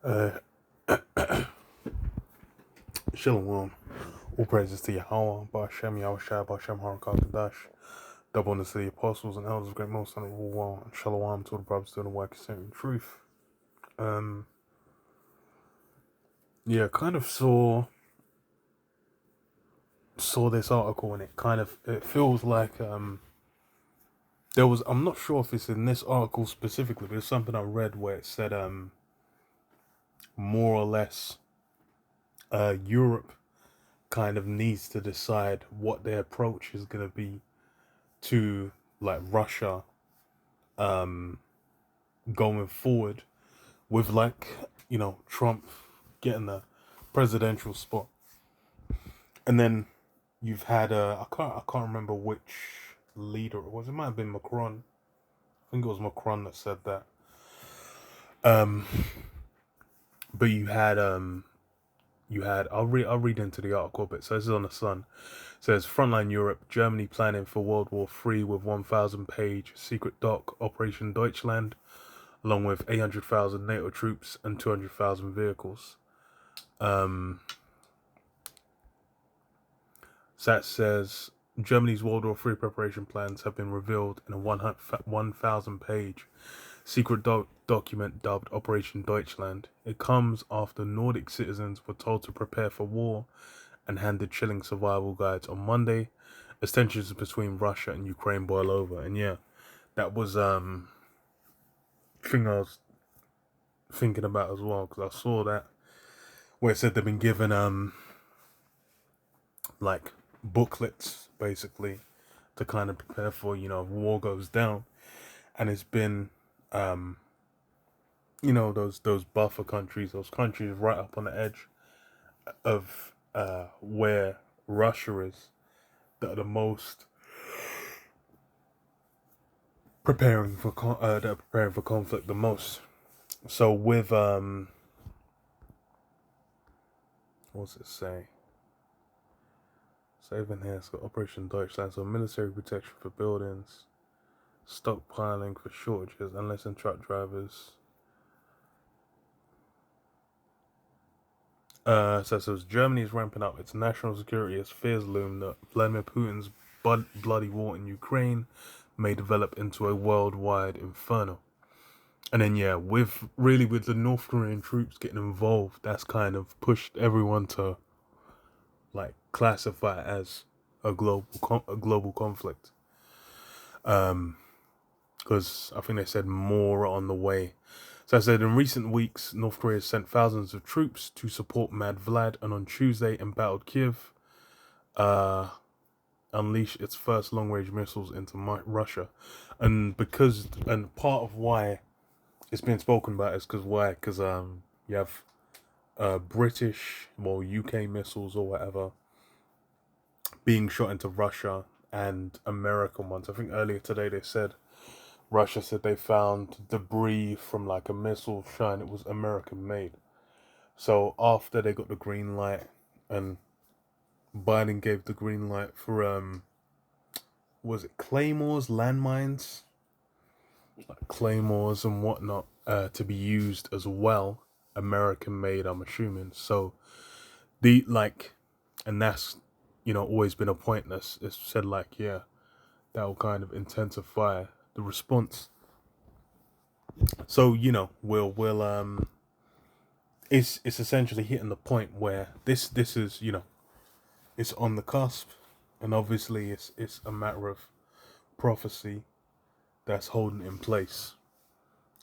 Uh, Shalom. All praises to Yahweh, Ba'ashem, Yahushua, Ba'ashem, Harakal double honor to the apostles and elders of Great Most Honorable One, and Shalom to the brothers doing the work of serving truth. Um, yeah, kind of saw this article and it feels like there was, I'm not sure if it's in this article specifically, but it's something I read where it said more or less Europe kind of needs to decide what their approach is going to be to like Russia um going forward with Trump getting the presidential spot. And then you've had I can't remember which leader it was. It might have been Macron. I think it was Macron that said that. um but you had I'll read into the article a bit. So this is on the Sun. It says Frontline Europe, Germany planning for World War III with 1,000-page secret doc Operation Deutschland, along with 800,000 NATO troops and 200,000 vehicles. That says Germany's World War III preparation plans have been revealed in a 1,000-page secret document dubbed Operation Deutschland. It comes after Nordic citizens were told to prepare for war and handed chilling survival guides on Monday as tensions between Russia and Ukraine boil over. And yeah, that was thing I was thinking about as well, because I saw that where it said they've been given like booklets basically to kind of prepare for, if war goes down. And it's been those buffer countries, those countries right up on the edge of where Russia is, that are the most preparing for that are preparing for conflict the most. So with what's it say? Saving here, it's got Operation Deutschland, so military protection for buildings, stockpiling for shortages, unless in truck drivers. So it says Germany is ramping up its national security as fears loom that Vladimir Putin's bloody war in Ukraine may develop into a worldwide inferno. And then yeah, with the North Korean troops getting involved, that's kind of pushed everyone to like classify it as a global conflict. Because I think they said more on the way. So I said in recent weeks, North Korea has sent thousands of troops to support Mad Vlad, and on Tuesday embattled Kiev, unleashed its first long-range missiles into Russia. And part of why it's been spoken about is because you have British, UK missiles or whatever being shot into Russia, and American ones. I think earlier today Russia said they found debris from like a missile shine. It was American made. So after they got the green light, and Biden gave the green light for was it claymores, landmines, like claymores and whatnot, to be used as well, American made, I'm assuming. So and that's always been a point that's it's said like, yeah, that will kind of intensify the response. So we'll it's essentially hitting the point where this is it's on the cusp, and obviously it's a matter of prophecy that's holding in place.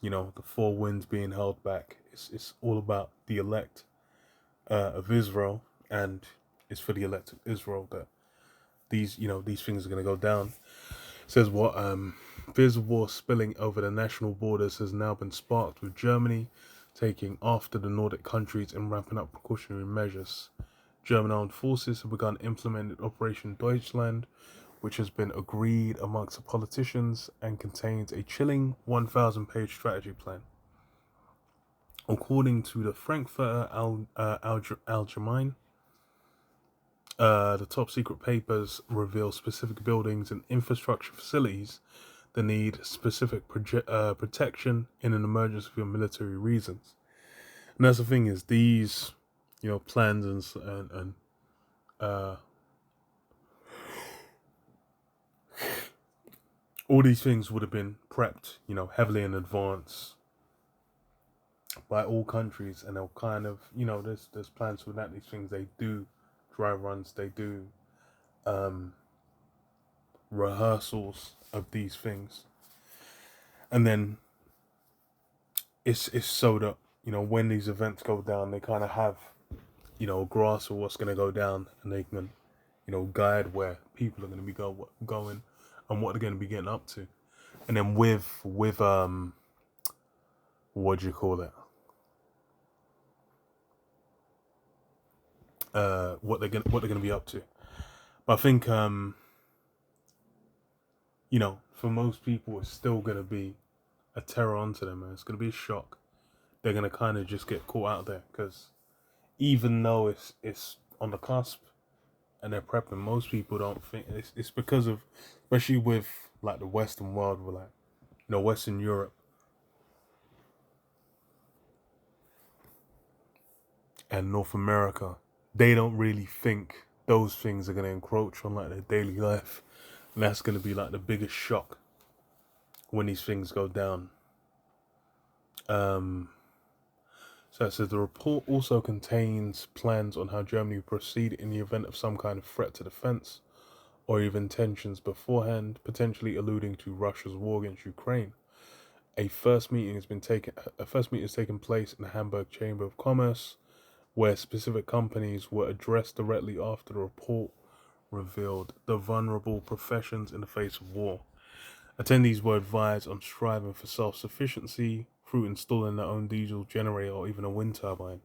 The four winds being held back. It's all about the elect of Israel, and it's for the elect of Israel that these things are going to go down. It says what fears of war spilling over the national borders has now been sparked, with Germany taking after the Nordic countries and ramping up precautionary measures. German armed forces have begun implementing Operation Deutschland, which has been agreed amongst the politicians and contains a chilling 1,000-page strategy plan. According to the Frankfurter Allgemeine, the top secret papers reveal specific buildings and infrastructure facilities that need specific protection in an emergency for military reasons. And that's the thing is these, plans and uh, all these things would have been prepped, heavily in advance by all countries, and they'll kind of, there's plans for that. These things they do dry runs, they do um, rehearsals of these things, and then it's so that when these events go down, they kind of have a grasp of what's going to go down, and they can guide where people are going to be going and what they're going to be getting up to, and then with what do you call it? What they're gonna be up to. But I think for most people it's still gonna be a terror onto them, man. It's gonna be a shock. They're gonna kind of just get caught out there because even though it's on the cusp and they're prepping, most people don't think it's because of, especially with like the Western world, with like Western Europe and North America, they don't really think those things are gonna encroach on like their daily life, and that's gonna be like the biggest shock when these things go down. So it says the report also contains plans on how Germany will proceed in the event of some kind of threat to defense or even tensions beforehand, potentially alluding to Russia's war against Ukraine. A first meeting has taken place in the Hamburg Chamber of Commerce, where specific companies were addressed directly after the report revealed the vulnerable professions in the face of war. Attendees were advised on striving for self-sufficiency through installing their own diesel generator or even a wind turbine.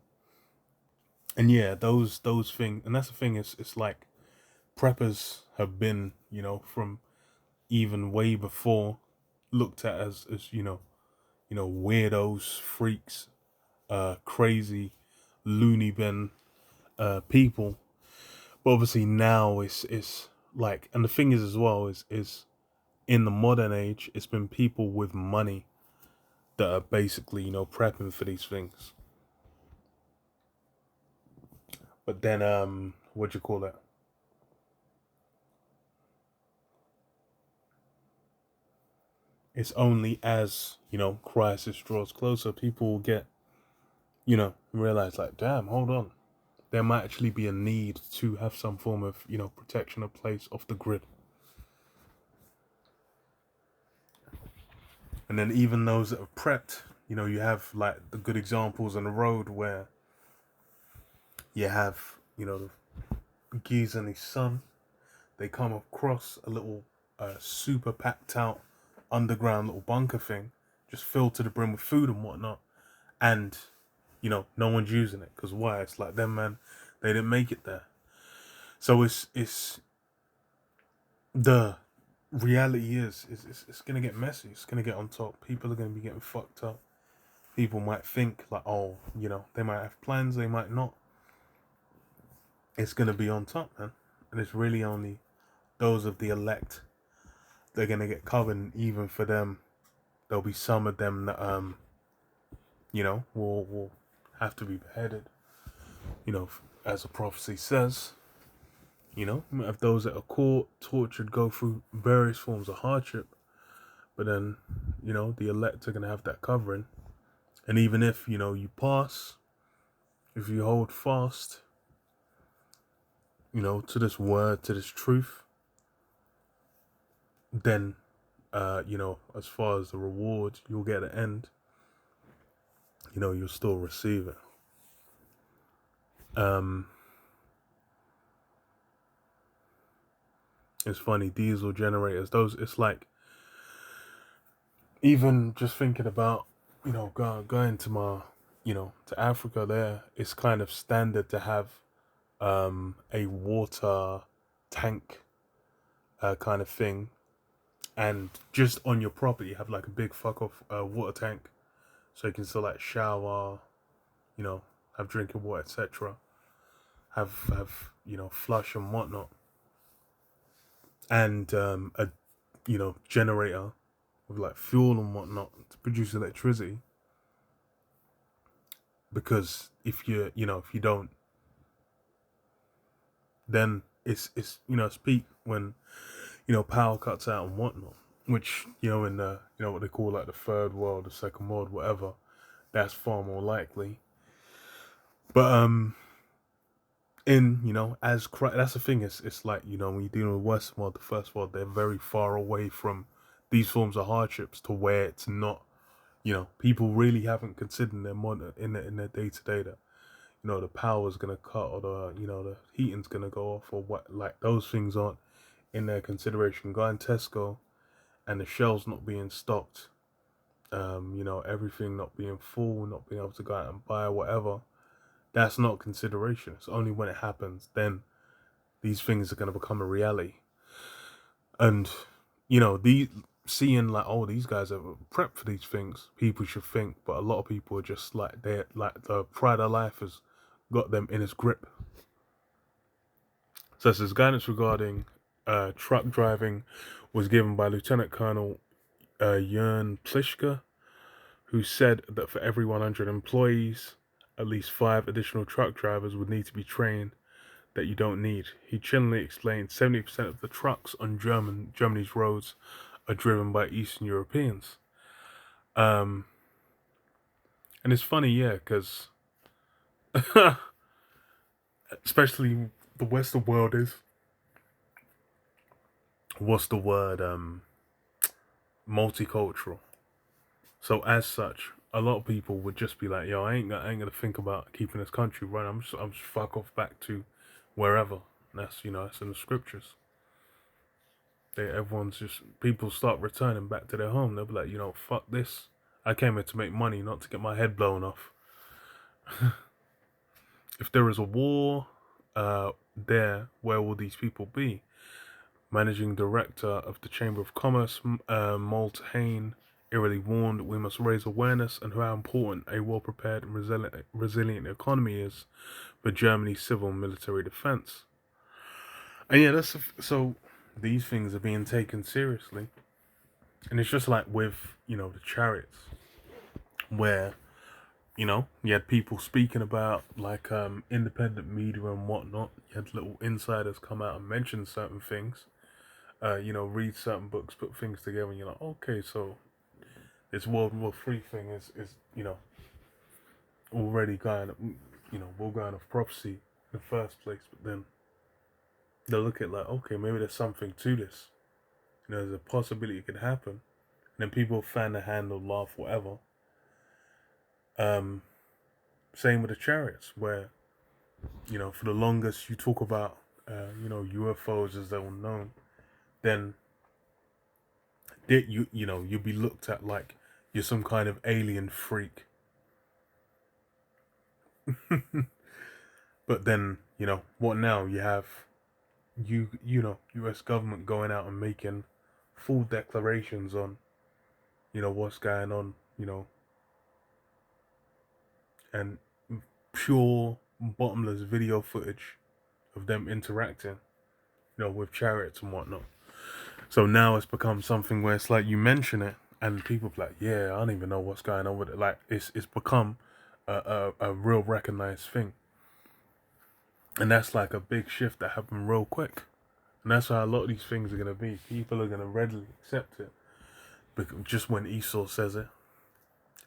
And yeah, those things, and that's the thing, it's like preppers have been, from even way before, looked at as weirdos, freaks, crazy, loony bin people. But obviously now it's like, and the thing is as well is in the modern age, it's been people with money that are basically, prepping for these things. But then, what do you call it? It's only as, crisis draws closer, people will get, realize like, damn, hold on. There might actually be a need to have some form of, protection of place off the grid. And then even those that are prepped, you have like the good examples on the road where you have, the geese and his son. They come across a little super packed out underground little bunker thing, just filled to the brim with food and whatnot. And, no one's using it. Because why? It's like them, man, they didn't make it there. So it's the reality is it's gonna get messy. It's gonna get on top. People are gonna be getting fucked up. People might think like, oh, they might have plans, they might not. It's gonna be on top, man, and it's really only those of the elect they're gonna get covered. And even for them, there'll be some of them that will have to be beheaded. As the prophecy says. If those that are caught, tortured, go through various forms of hardship, but then, the elect are going to have that covering. And even if, you pass, if you hold fast, to this word, to this truth, then, as far as the reward you'll get at the end, you'll still receive it. It's funny, diesel generators, it's like, even just thinking about, going to my, to Africa there, it's kind of standard to have a water tank kind of thing. And just on your property, you have like a big fuck off water tank. So you can still like shower, have drinking water, etc. Have, flush and whatnot. And a, generator with like fuel and whatnot to produce electricity. because if if you don't, then it's it's peak when power cuts out and whatnot, which in the what they call like the third world, the second world, whatever, that's far more likely. But in as that's the thing, it's like when you deal with the Western world, the first world, they're very far away from these forms of hardships to where it's not, people really haven't considered their modern in their day to day that the power's gonna cut, or the heating's gonna go off, or what, like those things aren't in their consideration. Going Tesco and the shelves not being stocked, everything not being full, not being able to go out and buy whatever, that's not consideration. It's only when it happens then these things are going to become a reality. And the seeing like, oh, these guys are prepped for these things, people should think, but a lot of people are just like, they're like, the pride of life has got them in its grip. So it says guidance regarding truck driving was given by Lieutenant Colonel Jörn Plischke, who said that for every 100 employees, at least 5 additional truck drivers would need to be trained that you don't need. He chillingly explained 70% of the trucks on Germany's roads are driven by Eastern Europeans. And it's funny, yeah, because especially the Western world is, what's the word, multicultural. So as such, a lot of people would just be like, "Yo, I ain't gonna think about keeping this country running. I'm just fuck off back to wherever." And that's that's in the scriptures. Everyone's just, people start returning back to their home. They'll be like, fuck this. I came here to make money, not to get my head blown off. If there is a war, there, where will these people be? Managing Director of the Chamber of Commerce, Malte Hain, eerily warned we must raise awareness and how important a well-prepared and resilient economy is for Germany's civil and military defense. And yeah, so these things are being taken seriously. And it's just like with, the chariots, where, you had people speaking about like independent media and whatnot. You had little insiders come out and mention certain things. Read certain books, put things together, and you're like, okay, so this World War III thing is already kind of, we're going off prophecy in the first place. But then they look at like, okay, maybe there's something to this. There's a possibility it could happen. And then people fan the handle, laugh, whatever. Same with the chariots, where for the longest you talk about UFOs as they're known, then you'll be looked at like you're some kind of alien freak. But then what now? You have U.S. government going out and making full declarations on what's going on, and pure bottomless video footage of them interacting with chariots and whatnot. So now it's become something where it's like you mention it and people are like, yeah, I don't even know what's going on with it. Like it's become a real recognized thing. And that's like a big shift that happened real quick. And that's how a lot of these things are going to be. People are going to readily accept it because just when Esau says it.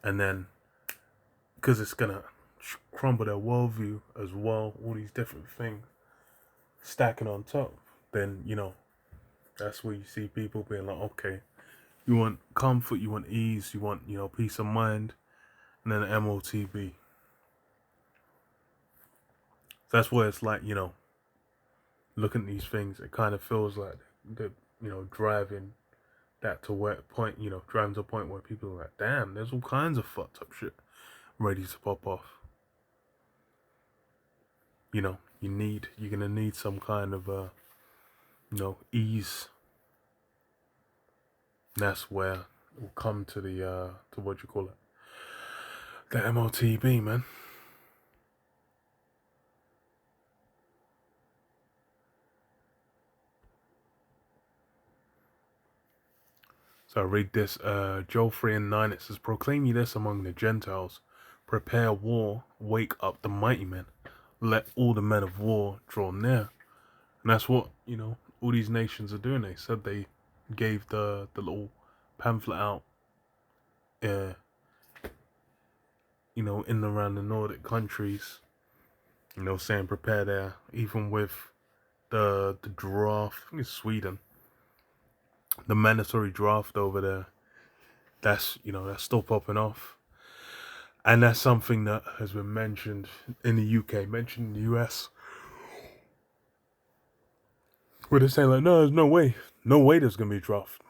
And then, because it's going to crumble their worldview as well, all these different things stacking on top, then, that's where you see people being like, okay, you want comfort, you want ease, you want, peace of mind, and then MOTB. That's where it's like, looking at these things, it kind of feels like they're, driving that to where point, driving to a point where people are like, damn, there's all kinds of fucked up shit ready to pop off. You're gonna need some kind of ease. And that's where we'll come to the to what you call it, the MOTB, man. So I read this, Joel 3 and 9, it says, proclaim ye this among the Gentiles, prepare war, wake up the mighty men, let all the men of war draw near. And that's what, all these nations are doing. They said they gave the little pamphlet out, uh, in and around the Nordic countries, saying prepare there, even with the draft, I think it's Sweden, the mandatory draft over there, that's still popping off. And that's something that has been mentioned in the UK, mentioned in the US, where they're saying like, no, there's no way there's gonna be a draft.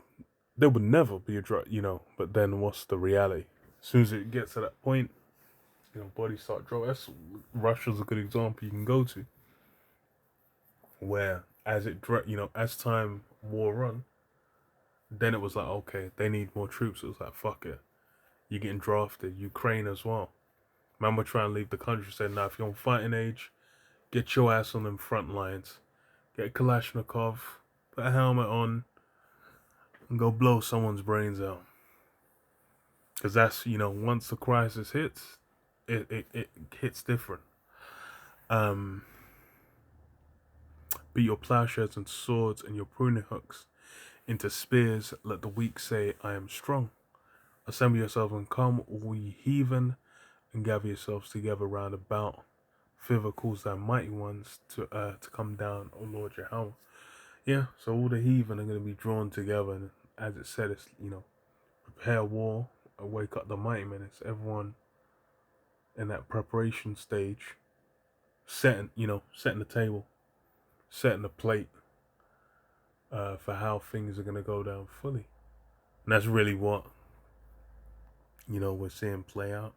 There would never be a draft, But then what's the reality? As soon as it gets to that point, bodies start dropping. Russia's a good example you can go to, where as time wore on, then it was like, okay, they need more troops. It was like, fuck it, you're getting drafted. Ukraine as well. Man, we're trying to leave the country. Said, now, if you're on fighting age, get your ass on them front lines. Get a Kalashnikov, put a helmet on, and go blow someone's brains out. Because that's, once the crisis hits, it hits different. Beat your plowshares and swords and your pruning hooks into spears. Let the weak say, I am strong. Assemble yourself and come, all ye heathen, and gather yourselves together round about. Thither calls thy mighty ones to come down, O Lord Jehovah. Yeah, so all the heathen are going to be drawn together, and as it said, it's, prepare war, wake up the mighty men. It's everyone in that preparation stage, setting the table, setting the plate for how things are going to go down fully. And that's really what, we're seeing play out.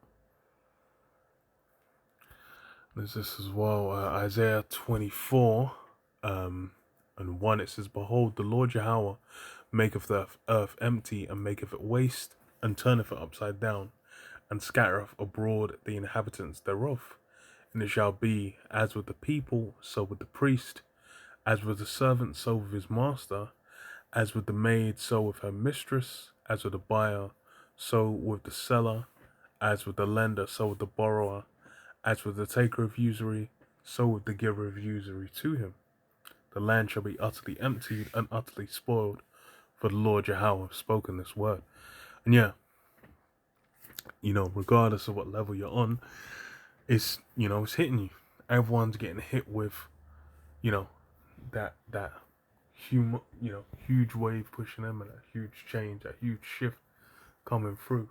There's this as well, Isaiah 24, and 1, it says, behold, the Lord Yahweh maketh the earth empty, and maketh it waste, and turneth it upside down, and scattereth abroad the inhabitants thereof. And it shall be, as with the people, so with the priest, as with the servant, so with his master, as with the maid, so with her mistress, as with the buyer, so with the seller, as with the lender, so with the borrower, as with the taker of usury, so with the giver of usury to him. The land shall be utterly emptied and utterly spoiled, for the Lord Yahweh has spoken this word. And yeah, regardless of what level you're on, it's hitting you. Everyone's getting hit with, that huge wave pushing them, and that huge change, that huge shift coming through.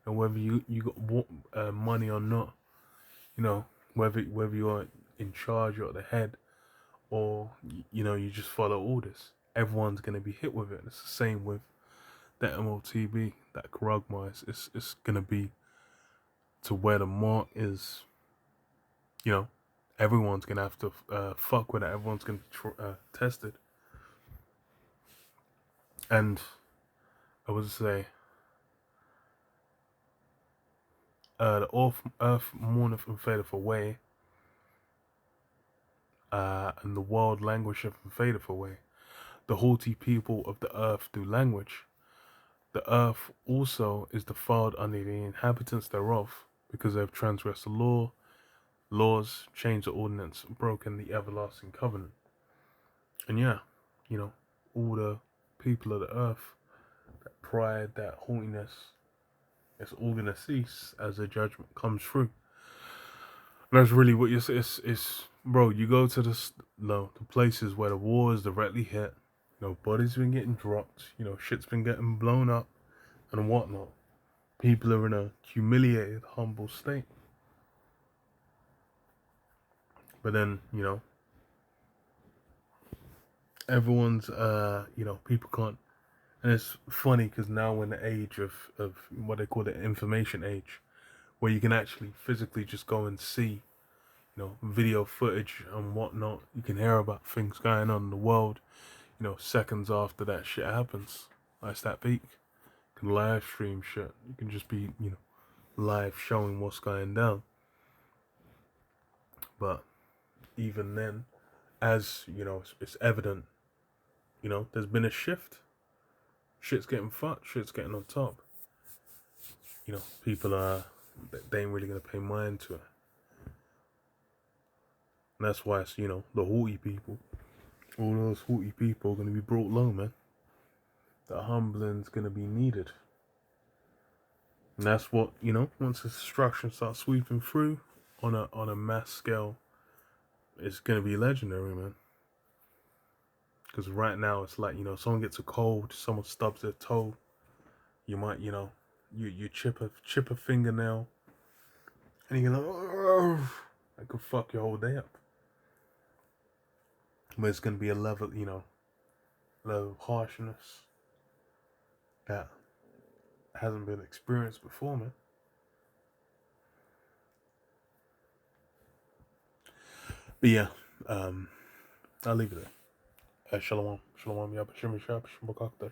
And whether you got money or not, whether you're in charge or at the head, or you just follow orders, everyone's gonna be hit with it. And it's the same with that MOTB, that Karagma. It's gonna be to where the mark is. Everyone's gonna have to fuck with it. Everyone's gonna be tested. And I would say, the earth mourneth and fadeth away, and the world languisheth and fadeth away. The haughty people of the earth do languish. The earth also is defiled under the inhabitants thereof, because they have transgressed the laws, changed the ordinance, broken the everlasting covenant. And yeah, all the people of the earth, that pride, that haughtiness, it's all gonna cease as the judgment comes through. And that's really what you're saying. It's bro, you go to the places where the war is directly hit, bodies been getting dropped, shit's been getting blown up and whatnot. People are in a humiliated, humble state. But then, everyone's, people can't. And it's funny because now we're in the age of what they call the information age, where you can actually physically just go and see, video footage and whatnot. You can hear about things going on in the world, seconds after that shit happens. That's that peak. You can live stream shit. You can just be, live showing what's going down. But even then, as it's evident, there's been a shift. Shit's getting fucked. Shit's getting on top. People are, they ain't really gonna pay mind to it. And that's why it's, the haughty people, all those haughty people are gonna be brought low, man. The humbling's gonna be needed. And that's what, once the destruction starts sweeping through on a mass scale, it's gonna be legendary, man. Because right now it's like, someone gets a cold, someone stubs their toe, you might, you chip a fingernail, and you're like, oh, I could fuck your whole day up. But it's gonna be a level, level of harshness that hasn't been experienced before, man. But yeah, I'll leave it there. Shalom, shalom, yabashim, shabashim,